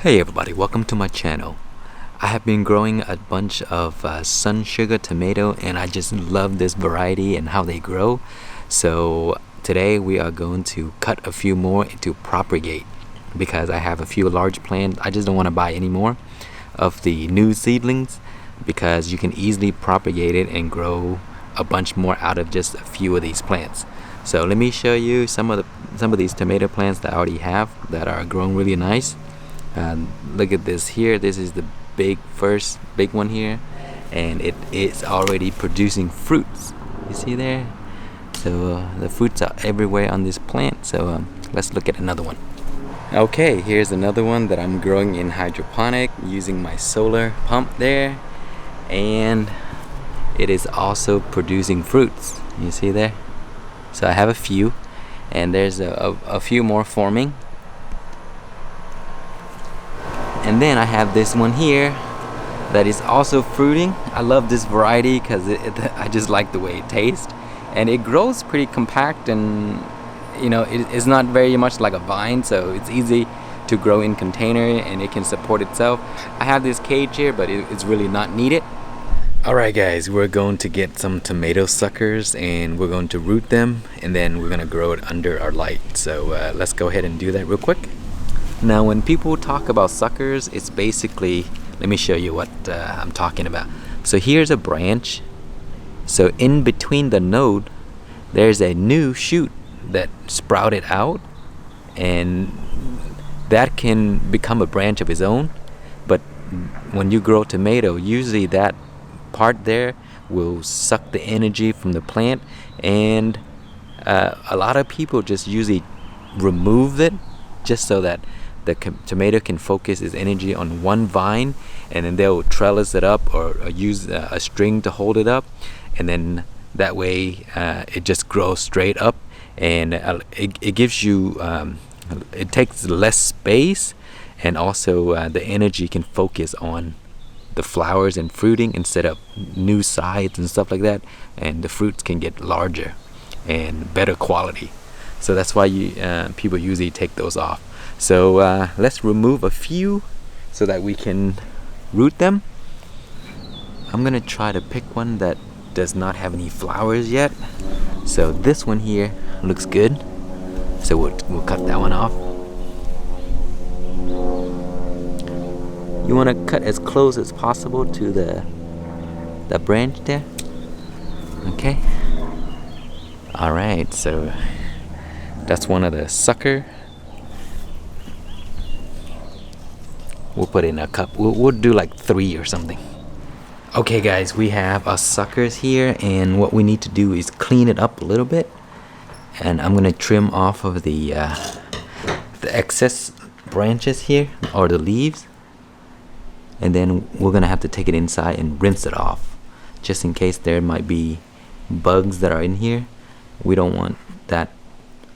Hey everybody, welcome to my channel. I have been growing a bunch of sun sugar tomato and I just love this variety and how they grow. So today we are going to cut a few more to propagate because I have a few large plants. I just don't want to buy any more of the new seedlings because you can easily propagate it and grow a bunch more out of just a few of these plants. So let me show you some of these tomato plants that I already have that are growing really nice. Look at this here. This is the first big one here, and it is already producing fruits. You see there? So the fruits are everywhere on this plant. So let's look at another one. Okay, here's another one that I'm growing in hydroponic using my solar pump there, and it is also producing fruits. You see there? So I have a few, and there's a few more forming. And then I have this one here that is also fruiting. I love this variety because I just like the way it tastes, and it grows pretty compact, and it's not very much like a vine, so it's easy to grow in container and it can support itself. I have this cage here, but it's really not needed. Alright guys, we're going to get some tomato suckers and we're going to root them, and then we're going to grow it under our light. So let's go ahead and do that real quick. Now when people talk about suckers, it's basically, let me show you what I'm talking about. So here's a branch. So in between the node, there's a new shoot that sprouted out, and that can become a branch of its own. But when you grow tomato, usually that part there will suck the energy from the plant, and a lot of people just usually remove it just so that the tomato can focus its energy on one vine, and then they'll trellis it up or use a string to hold it up, and then that way it just grows straight up, and it gives you it takes less space, and also the energy can focus on the flowers and fruiting instead of new sides and stuff like that, and the fruits can get larger and better quality. So that's why people usually take those off. So let's remove a few so that we can root them. I'm gonna try to pick one that does not have any flowers yet. So this one here looks good, so we'll cut that one off. You want to cut as close as possible to the branch there. Okay. Alright, so that's one of the sucker. We'll put it in a cup. We'll do like 3 or something. Okay guys, we have our suckers here, and what we need to do is clean it up a little bit, and I'm gonna trim off of the excess branches here, or the leaves, and then we're gonna have to take it inside and rinse it off, just in case there might be bugs that are in here. We don't want that,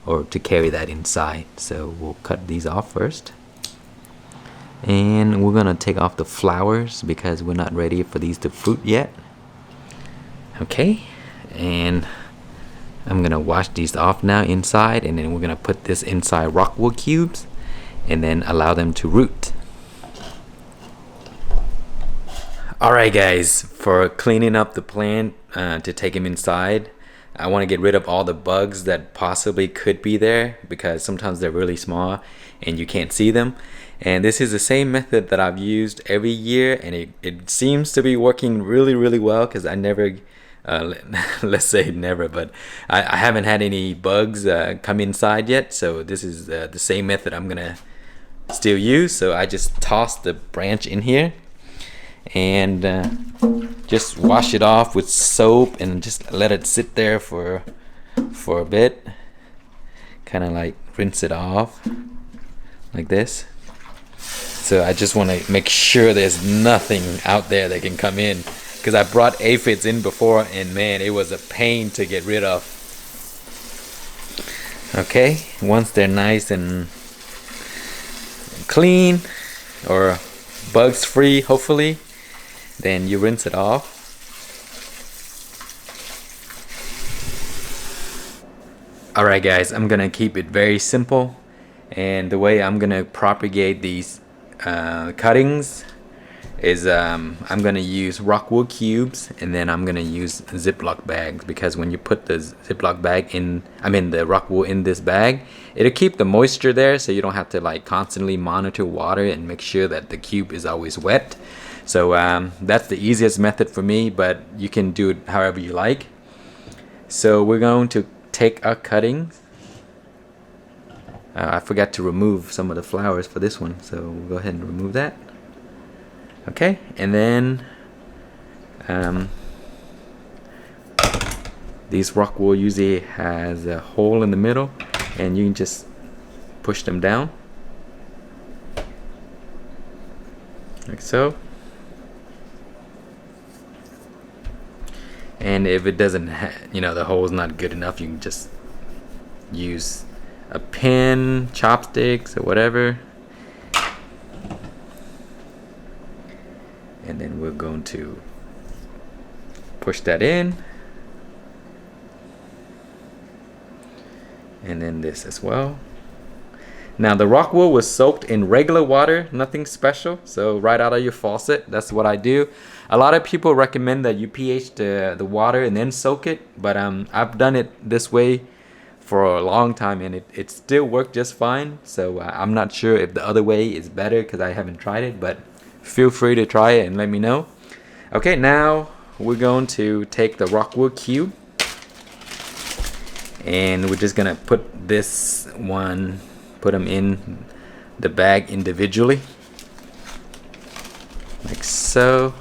or to carry that inside, so we'll cut these off first. And we're gonna take off the flowers because we're not ready for these to fruit yet. Okay, and I'm gonna wash these off now inside, and then we're gonna put this inside rockwool cubes and then allow them to root. Alright guys, for cleaning up the plant to take them inside, I want to get rid of all the bugs that possibly could be there, because sometimes they're really small and you can't see them. And this is the same method that I've used every year, and it seems to be working really well, because I never let's say never, but I haven't had any bugs come inside yet. So this is the same method I'm gonna still use. So I just toss the branch in here and just wash it off with soap and just let it sit there for a bit, kind of like rinse it off like this. So I just want to make sure there's nothing out there that can come in, because I brought aphids in before, and man, it was a pain to get rid of. Okay, once they're nice and clean, or bugs free hopefully, then you rinse it off. Alright guys, I'm gonna keep it very simple, and the way I'm gonna propagate these cuttings is I'm gonna use rock wool cubes, and then I'm gonna use Ziploc bags, because when you put the Ziploc bag in, the rock wool in this bag, it'll keep the moisture there, so you don't have to like constantly monitor water and make sure that the cube is always wet. So that's the easiest method for me, but you can do it however you like. So we're going to take our cuttings. I forgot to remove some of the flowers for this one, so we'll go ahead and remove that. Okay, and then these rock wool usually has a hole in the middle, and you can just push them down like so. And if it doesn't, the hole's not good enough, you can just use a pin, chopsticks, or whatever. And then we're going to push that in. And then this as well. Now the rock wool was soaked in regular water, nothing special. So right out of your faucet, that's what I do. A lot of people recommend that you pH the water and then soak it. But I've done it this way for a long time, and it still worked just fine. So I'm not sure if the other way is better, because I haven't tried it, but feel free to try it and let me know. Okay, now we're going to take the rock wool cube, and we're just gonna put them in the bag individually like so,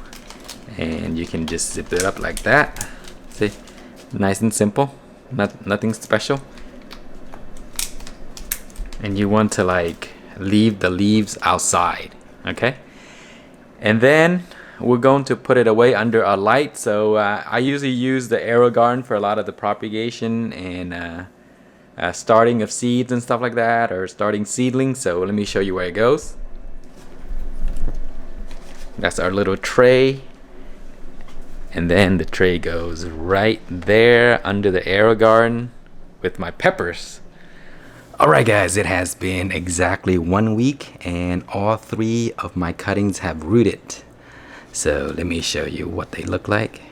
and you can just zip it up like that. See, nice and simple, nothing special. And you want to like leave the leaves outside, okay? And then we're going to put it away under a light. So I usually use the AeroGarden for a lot of the propagation and starting of seeds and stuff like that, or starting seedlings. So let me show you where it goes. That's our little tray. And then the tray goes right there under the AeroGarden with my peppers. Alright guys, it has been exactly 1 week, and all 3 of my cuttings have rooted. So let me show you what they look like.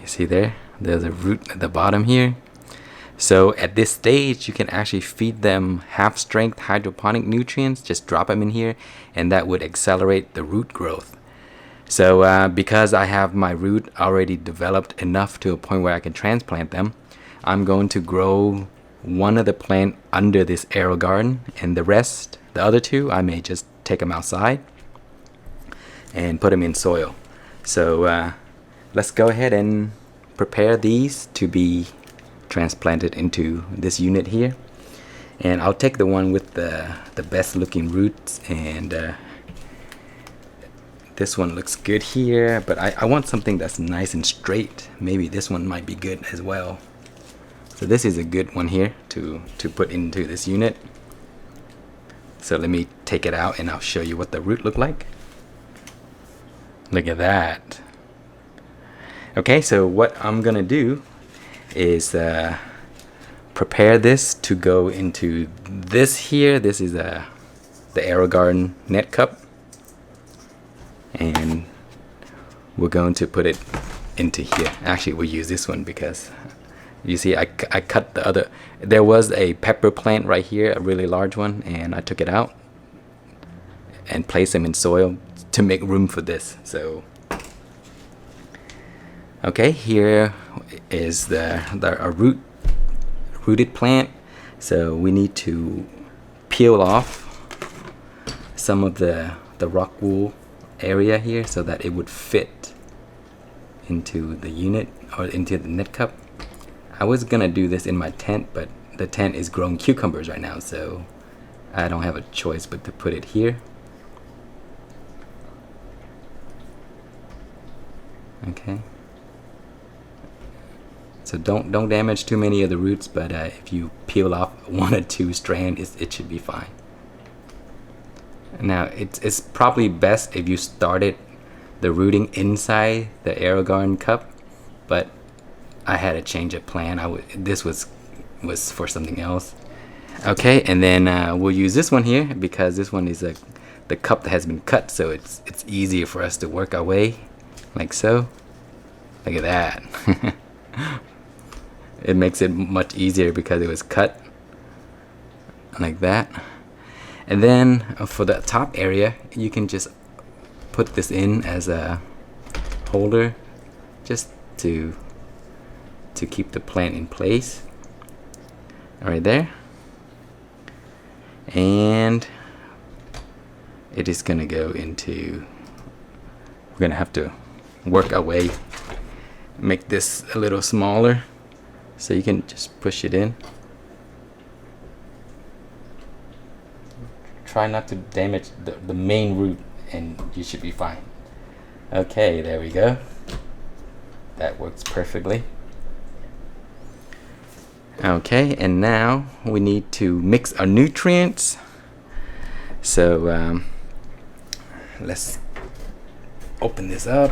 You see there's a root at the bottom here. So at this stage, you can actually feed them half-strength hydroponic nutrients. Just drop them in here, and that would accelerate the root growth. So because I have my root already developed enough to a point where I can transplant them, I'm going to grow one of the plant under this AeroGarden, and the other 2, I may just take them outside and put them in soil. So let's go ahead and prepare these to be transplanted into this unit here. And I'll take the one with the best looking roots, and this one looks good here, but I want something that's nice and straight. Maybe this one might be good as well. So this is a good one here to put into this unit. So let me take it out and I'll show you what the root look like. Look at that. Okay, so what I'm gonna do is prepare this to go into this here. This is the AeroGarden net cup, and we're going to put it into here. Actually, we'll use this one because you see I cut the other. There was a pepper plant right here, a really large one, and I took it out and placed them in soil to make room for this. So okay, here is our rooted plant. So we need to peel off some of the rock wool area here so that it would fit into the unit or into the net cup. I was gonna do this in my tent, but the tent is growing cucumbers right now, so I don't have a choice but to put it here. Okay. So don't damage too many of the roots, but if you peel off 1 or 2 strands, it should be fine. Now it's probably best if you started the rooting inside the AeroGarden cup, but I had a change of plan. This was for something else. Okay, and then we'll use this one here because this one is the cup that has been cut, so it's easier for us to work our way, like so. Look at that. It makes it much easier because it was cut like that. And then for the top area, you can just put this in as a holder, just to keep the plant in place right there. And it is gonna go into, we're gonna have to work our way, make this a little smaller, so you can just push it in. Try not to damage the main root and you should be fine. Okay, there we go. That works perfectly. Okay, and now we need to mix our nutrients. So let's open this up.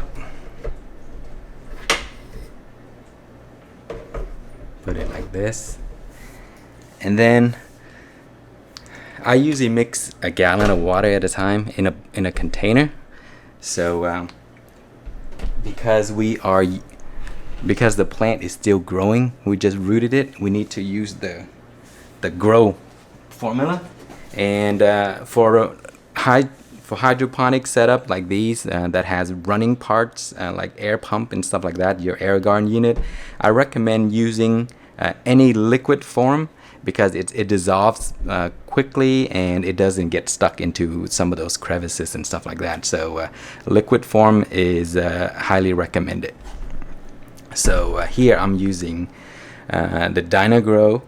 Put it like this. And then I usually mix a gallon of water at a time in a container. So because the plant is still growing, we just rooted it, we need to use the grow formula. And for hydroponic setup like these that has running parts like air pump and stuff like that, your AeroGarden unit, I recommend using any liquid form because it dissolves quickly and it doesn't get stuck into some of those crevices and stuff like that. So liquid form is highly recommended. So here I'm using the Dynagrow.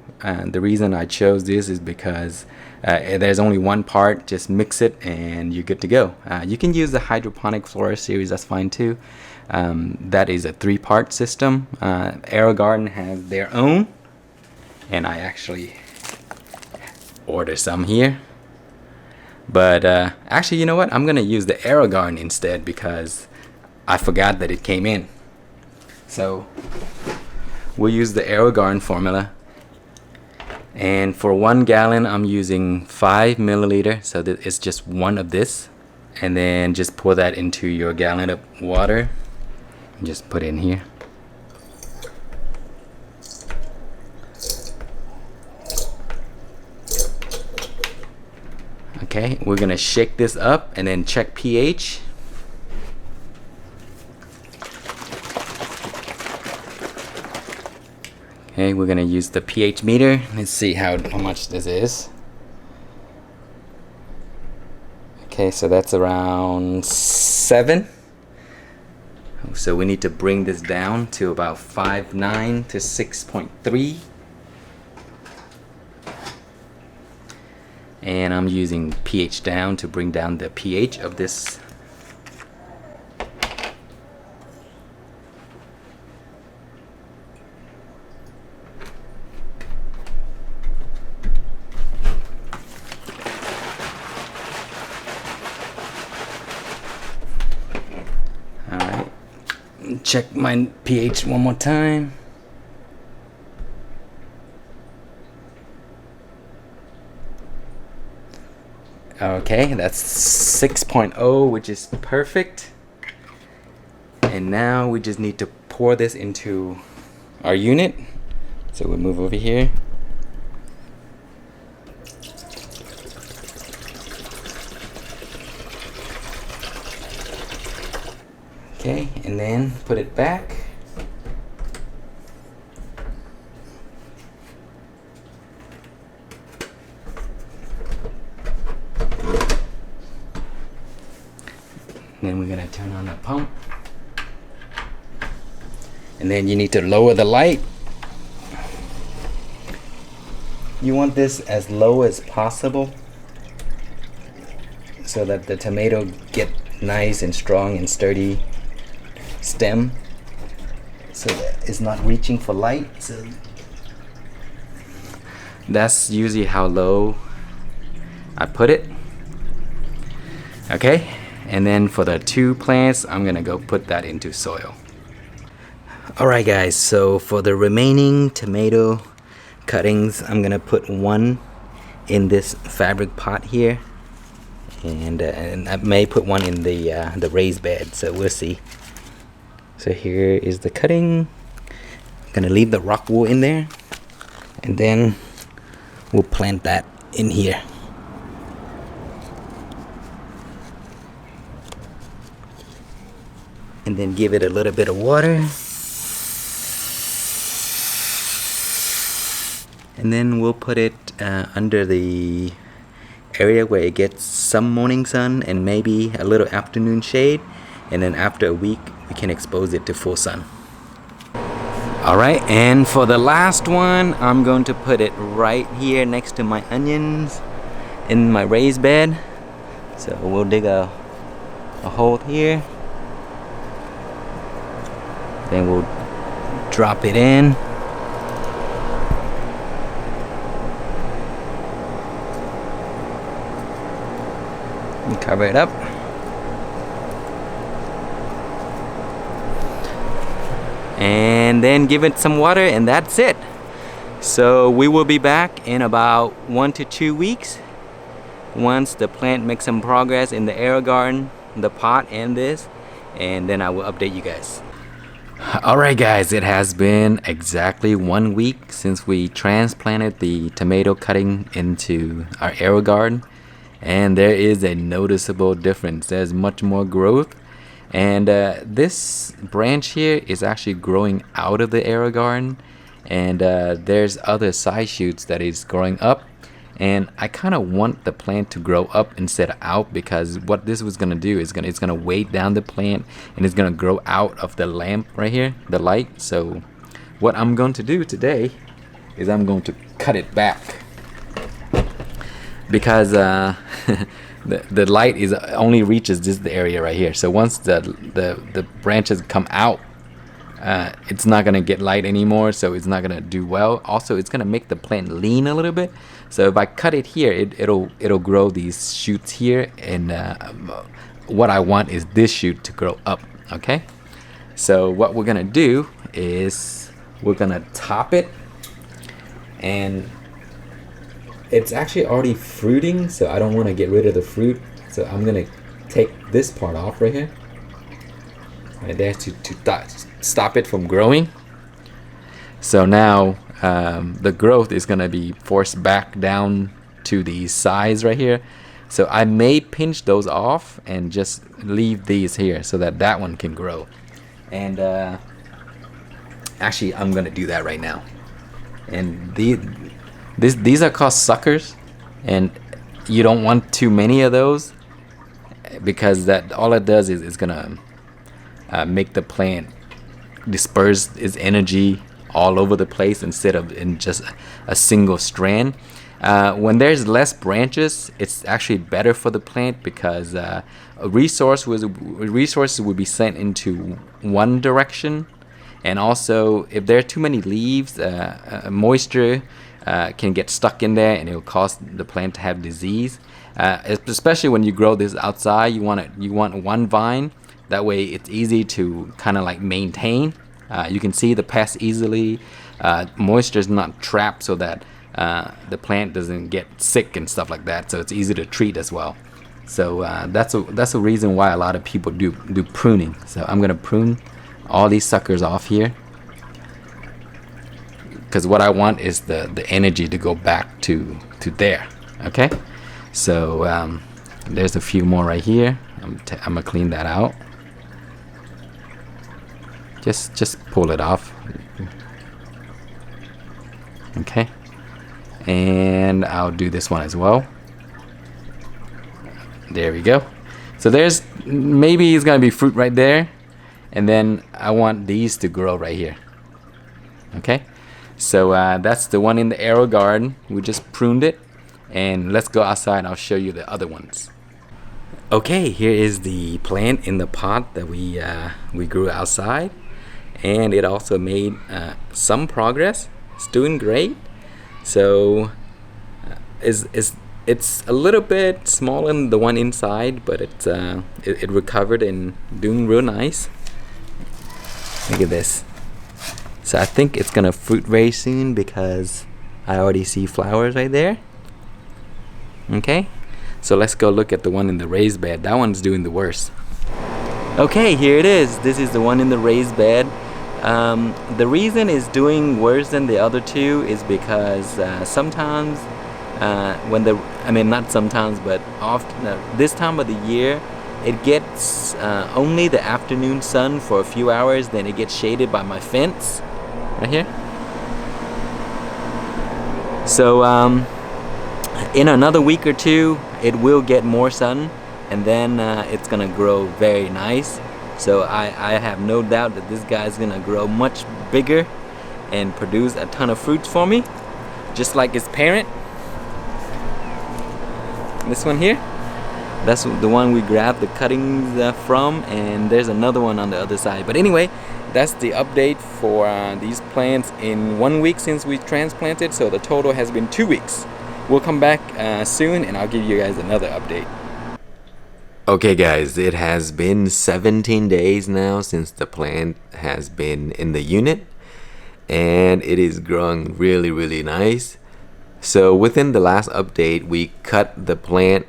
The reason I chose this is because there's only one part, just mix it and you're good to go. You can use the Hydroponic Flora series, that's fine too. That is a 3-part system. AeroGarden has their own, and I actually ordered some here. But actually, you know what? I'm gonna use the AeroGarden instead because I forgot that it came in. So we'll use the AeroGarden formula. And for 1 gallon, I'm using 5 milliliter, so that it's just one of this. And then just pour that into your gallon of water. And just put it in here. Okay, we're gonna shake this up and then check pH. Okay, we're gonna use the pH meter. Let's see how much this is. Okay, so that's around 7. So we need to bring this down to about 5.9 to 6.3. And I'm using pH down to bring down the pH of this. Alright, check my pH one more time. Okay, that's 6.0, which is perfect. And now we just need to pour this into our unit. So we'll move over here. Okay, and then put it back. Then we're gonna turn on the pump. And then you need to lower the light. You want this as low as possible so that the tomato get nice and strong and sturdy stem, so that it's not reaching for light. So that's usually how low I put it. Okay, and then for the 2 plants, I'm gonna go put that into soil. Alright guys, so for the remaining tomato cuttings, I'm gonna put one in this fabric pot here, and I may put one in the raised bed, so we'll see. So here is the cutting. I'm gonna leave the rock wool in there, and then we'll plant that in here. And then give it a little bit of water. And then we'll put it under the area where it gets some morning sun and maybe a little afternoon shade. And then after a week, we can expose it to full sun. Alright, and for the last one, I'm going to put it right here next to my onions in my raised bed. So we'll dig a hole here. Then we'll drop it in. And cover it up. And then give it some water, and that's it. So we will be back in about 1 to 2 weeks once the plant makes some progress in the AeroGarden, the pot, and this, and then I will update you guys. Alright guys, it has been exactly 1 week since we transplanted the tomato cutting into our AeroGarden, and there is a noticeable difference. There's much more growth, and this branch here is actually growing out of the AeroGarden, and there's other side shoots that is growing up, and I kind of want the plant to grow up instead of out, because what this was gonna do is it's gonna weight down the plant, and it's gonna grow out of the lamp right here, the light. So what I'm going to do today is I'm going to cut it back, because the light is only reaches this area right here. So once the branches come out, it's not gonna get light anymore, so it's not gonna do well. Also, it's gonna make the plant lean a little bit. So if I cut it here, it'll grow these shoots here, and what I want is this shoot to grow up. Okay, so what we're gonna do is we're gonna top it, and it's actually already fruiting, so I don't want to get rid of the fruit. So I'm gonna take this part off right here, right there, to stop it from growing. So now the growth is gonna be forced back down to the sides right here. So I may pinch those off and just leave these here so that that one can grow. And actually, I'm gonna do that right now. And these are called suckers, and you don't want too many of those, because that all it does is it's gonna make the plant disperse its energy all over the place instead of in just a single strand. When there's less branches, it's actually better for the plant, because resources would be sent into one direction, and also if there are too many leaves, moisture can get stuck in there, and it will cause the plant to have disease. Especially when you grow this outside, you want one vine. That way it's easy to kind of like maintain. You can see the pests easily. Moisture is not trapped, so that the plant doesn't get sick and stuff like that. So it's easy to treat as well. So that's a reason why a lot of people do pruning. So I'm gonna prune all these suckers off here, because what I want is the energy to go back to there. Okay, so there's a few more right here. I'm gonna clean that out. Just pull it off. Okay, and I'll do this one as well. There we go. So there's maybe it's gonna be fruit right there, and then I want these to grow right here. Okay, so that's the one in the AeroGarden. We just pruned it, and let's go outside and I'll show you the other ones. Okay, here is the plant in the pot that we grew outside, and it also made some progress. It's doing great. So it's a little bit smaller than the one inside, but it recovered and doing real nice. Look at this. So I think it's gonna fruit very soon, because I already see flowers right there. Okay, so let's go look at the one in the raised bed. That one's doing the worst. Okay, here it is. This is the one in the raised bed. The reason it's doing worse than the other two is because sometimes not sometimes, but often this time of the year, it gets only the afternoon sun for a few hours, then it gets shaded by my fence right here. So in another week or two, it will get more sun, and then it's gonna grow very nice. So I have no doubt that this guy's gonna grow much bigger and produce a ton of fruits for me, just like his parent. This one here, that's the one we grabbed the cuttings from, and there's another one on the other side. But anyway, that's the update for these plants in 1 week since we transplanted. So the total has been 2 weeks. We'll come back soon, and I'll give you guys another update. Okay guys, it has been 17 days now since the plant has been in the unit, and it is growing really nice. So within the last update, we cut the plant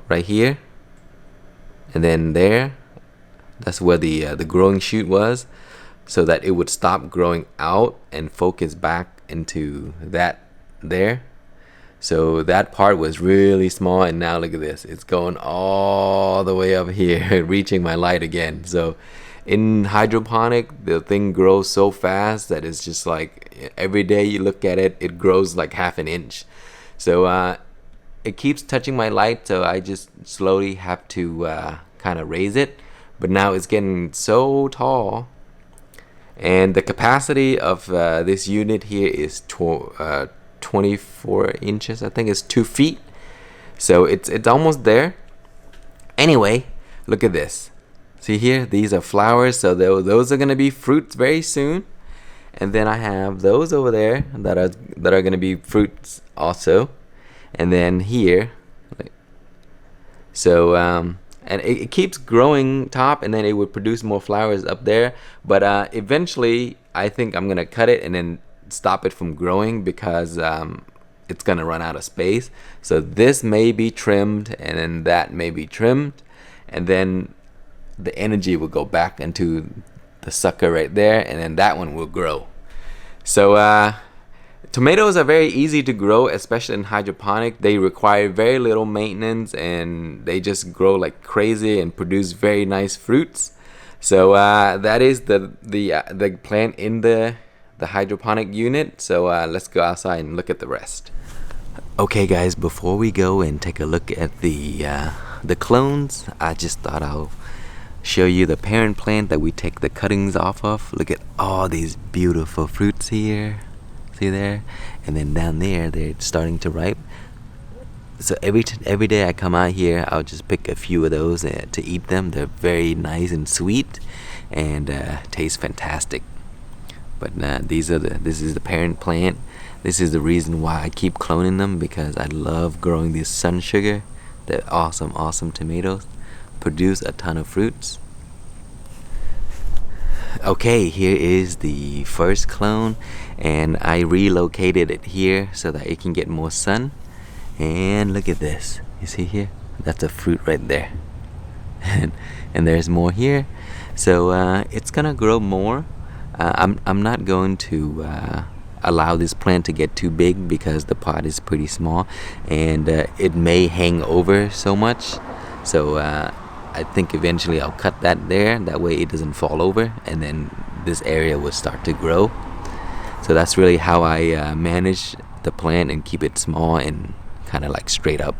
right here, and then there, that's where the growing shoot was, so that it would stop growing out and focus back into that there. So that part was really small, and now look at this, it's going all the way up here reaching my light again. So in hydroponic, the thing grows so fast that it's just like every day you look at it, it grows like half an inch. So it keeps touching my light, so I just slowly have to kind of raise it. But now it's getting so tall, and the capacity of this unit here is 24 inches. I think it's 2 feet, so it's almost there. Anyway, look at this. See here, these are flowers, so those are gonna be fruits very soon. And then I have those over there that are gonna be fruits also. And then here, so and it keeps growing top, and then it would produce more flowers up there. But eventually, I think I'm gonna cut it and then stop it from growing, because it's gonna run out of space. So this may be trimmed, and then that may be trimmed, and then the energy will go back into the sucker right there, and then that one will grow. So tomatoes are very easy to grow, especially in hydroponic. They require very little maintenance, and they just grow like crazy and produce very nice fruits. So that is the plant in the hydroponic unit. So let's go outside and look at the rest. Okay guys, before we go and take a look at the clones, I just thought I'll show you the parent plant that we take the cuttings off of. Look at all these beautiful fruits here. See there? And then down there, they're starting to ripe. So every day I come out here, I'll just pick a few of those to eat them. They're very nice and sweet, and taste fantastic. But this is the parent plant. This is the reason why I keep cloning them, because I love growing this sun sugar. They're awesome tomatoes. Produce a ton of fruits. Okay, here is the first clone, and I relocated it here so that it can get more sun. And look at this. You see here? That's a fruit right there. And there's more here. So it's gonna grow more. I'm not going to allow this plant to get too big, because the pot is pretty small, and it may hang over so much. So I think eventually I'll cut that there. That way it doesn't fall over, and then this area will start to grow. So that's really how I manage the plant and keep it small and kind of like straight up.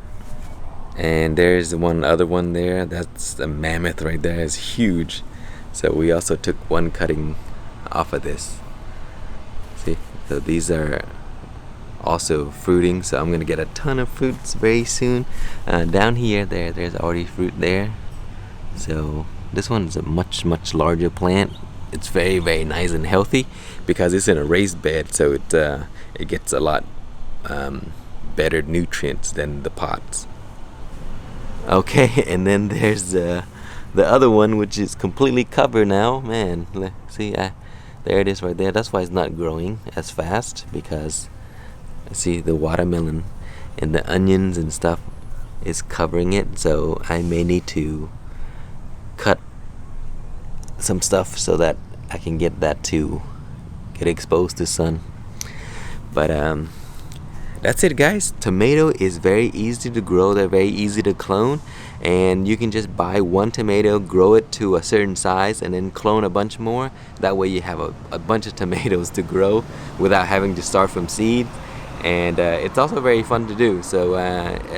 And there's one other one there. That's a mammoth right there. It's huge. So we also took one cutting off of this. See, so these are also fruiting, so I'm gonna get a ton of fruits very soon. Down here, there's already fruit there. So this one is a much larger plant. It's very nice and healthy, because it's in a raised bed, so it gets a lot better nutrients than the pots. Okay, and then there's the other one, which is completely covered now. Man, see, there it is right there. That's why it's not growing as fast, because see, the watermelon and the onions and stuff is covering it, so I may need to cut some stuff so that I can get that to get exposed to sun. But that's it, guys. Tomato is very easy to grow. They're very easy to clone, and you can just buy one tomato, grow it to a certain size, and then clone a bunch more. That way you have a bunch of tomatoes to grow without having to start from seed. And it's also very fun to do. So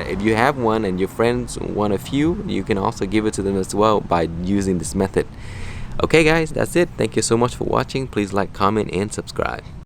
if you have one and your friends want a few, you can also give it to them as well by using this method. Okay guys, that's it. Thank you so much for watching. Please like, comment, and subscribe.